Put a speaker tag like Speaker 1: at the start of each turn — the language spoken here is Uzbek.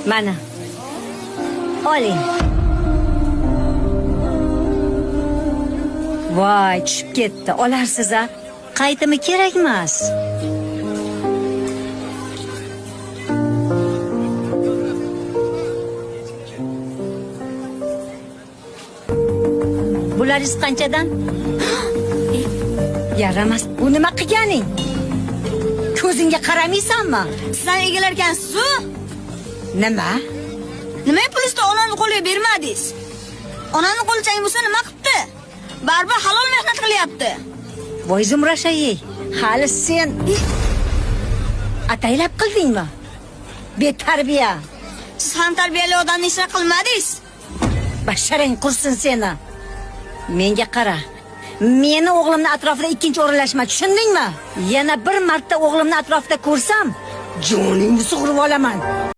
Speaker 1: Mana. Oling. Voy, tushib ketdi. Olarsiz a? Qaytimi kerak emas. Bularingiz qanchadan? Yaramas. Bu nima qilganing? Ko'zingga qaramaysanmi?
Speaker 2: Sizlar egalar ekansiz-ku?
Speaker 1: Nima?
Speaker 2: Nima pulni onamni qo'liga bermadingiz? Onamni qo'li chang bo'lsa nima qilibdi? Baribir halol mehnat qilyapti.
Speaker 1: Voy Zumrashayi, hali sen ataylab qildingmi? Betarbiya.
Speaker 2: Siz ham tarbiyali odamni ishni qilmadingiz.
Speaker 1: Basharang qursin seni. Menga qara. Meni o'g'limning atrofida ikkinchi o'rinlashma, tushundingmi? Yana bir marta o'g'limning atrofida ko'rsam, joningni sug'urib olaman.